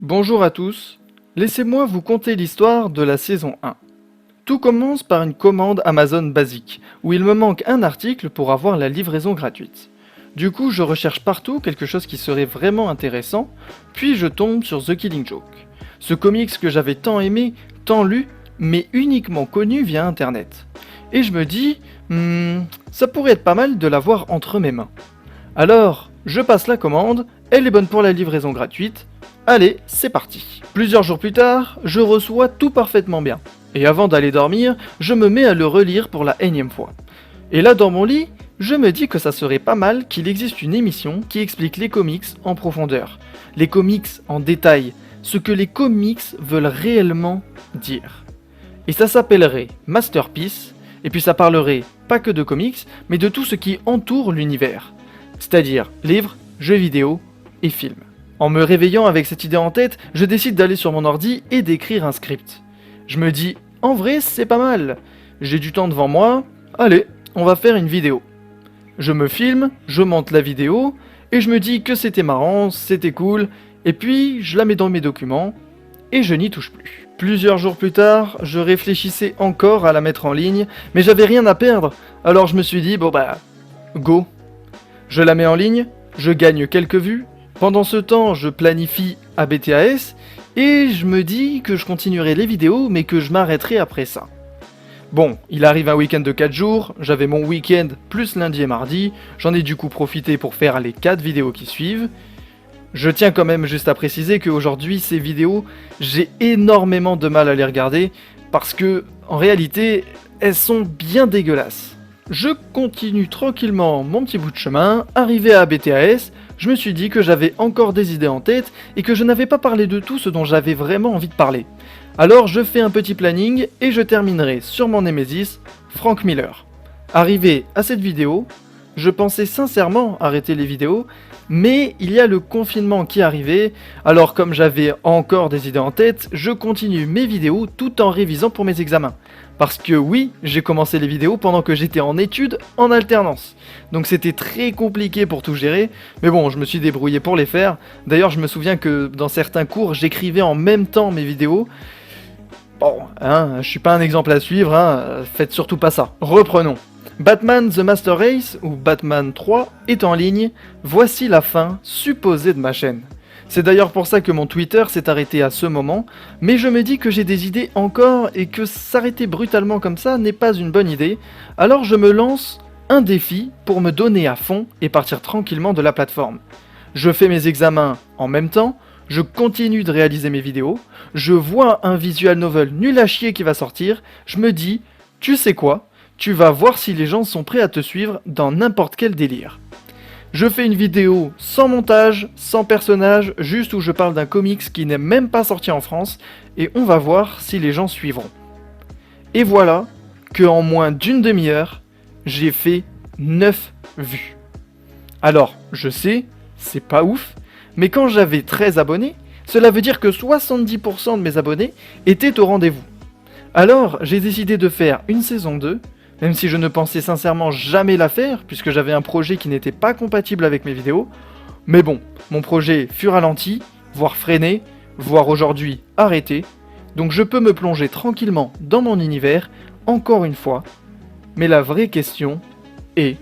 Bonjour à tous, laissez-moi vous conter l'histoire de la saison 1. Tout commence par une commande Amazon basique, où il me manque un article pour avoir la livraison gratuite. Du coup, je recherche partout quelque chose qui serait vraiment intéressant, puis je tombe sur The Killing Joke. Ce comics que j'avais tant aimé, tant lu, mais uniquement connu via internet. Et je me dis, ça pourrait être pas mal de l'avoir entre mes mains. Alors, je passe la commande, elle est bonne pour la livraison gratuite. Allez, c'est parti. Plusieurs jours plus tard, je reçois tout parfaitement bien. Et avant d'aller dormir, je me mets à le relire pour la énième fois. Et là, dans mon lit, je me dis que ça serait pas mal qu'il existe une émission qui explique les comics en profondeur. Les comics en détail, ce que les comics veulent réellement dire. Et ça s'appellerait Masterpiece, et puis ça parlerait pas que de comics, mais de tout ce qui entoure l'univers. C'est-à-dire livres, jeux vidéo et films. En me réveillant avec cette idée en tête, je décide d'aller sur mon ordi et d'écrire un script. Je me dis, en vrai c'est pas mal, j'ai du temps devant moi, allez, on va faire une vidéo. Je me filme, je monte la vidéo, et je me dis que c'était marrant, c'était cool, et puis je la mets dans mes documents, et je n'y touche plus. Plusieurs jours plus tard, je réfléchissais encore à la mettre en ligne, mais j'avais rien à perdre, alors je me suis dit, go. Je la mets en ligne, je gagne quelques vues. Pendant ce temps, je planifie ABTAS et je me dis que je continuerai les vidéos mais que je m'arrêterai après ça. Bon, il arrive un week-end de 4 jours, j'avais mon week-end plus lundi et mardi, j'en ai du coup profité pour faire les 4 vidéos qui suivent. Je tiens quand même juste à préciser qu'aujourd'hui ces vidéos, j'ai énormément de mal à les regarder parce que en réalité, elles sont bien dégueulasses. Je continue tranquillement mon petit bout de chemin, arrivé à ABTAS, je me suis dit que j'avais encore des idées en tête et que je n'avais pas parlé de tout ce dont j'avais vraiment envie de parler. Alors je fais un petit planning et je terminerai sur mon Nemesis, Frank Miller. Arrivé à cette vidéo, je pensais sincèrement arrêter les vidéos, mais il y a le confinement qui arrivait, alors comme j'avais encore des idées en tête, je continue mes vidéos tout en révisant pour mes examens. Parce que oui, j'ai commencé les vidéos pendant que j'étais en études en alternance. Donc c'était très compliqué pour tout gérer, mais bon, je me suis débrouillé pour les faire. D'ailleurs, je me souviens que dans certains cours, j'écrivais en même temps mes vidéos. Bon, je suis pas un exemple à suivre, faites surtout pas ça. Reprenons. Batman The Master Race, ou Batman 3, est en ligne, voici la fin supposée de ma chaîne. C'est d'ailleurs pour ça que mon Twitter s'est arrêté à ce moment, mais je me dis que j'ai des idées encore et que s'arrêter brutalement comme ça n'est pas une bonne idée, alors je me lance un défi pour me donner à fond et partir tranquillement de la plateforme. Je fais mes examens en même temps, je continue de réaliser mes vidéos, je vois un visual novel nul à chier qui va sortir, je me dis, tu sais quoi, tu vas voir si les gens sont prêts à te suivre dans n'importe quel délire. Je fais une vidéo sans montage, sans personnage, juste où je parle d'un comics qui n'est même pas sorti en France, et on va voir si les gens suivront. Et voilà que en moins d'une demi-heure, j'ai fait 9 vues. Alors, je sais, c'est pas ouf, mais quand j'avais 13 abonnés, cela veut dire que 70% de mes abonnés étaient au rendez-vous. Alors, j'ai décidé de faire une saison 2, même si je ne pensais sincèrement jamais la faire, puisque j'avais un projet qui n'était pas compatible avec mes vidéos. Mais bon, mon projet fut ralenti, voire freiné, voire aujourd'hui arrêté, donc je peux me plonger tranquillement dans mon univers, encore une fois. Mais la vraie question est...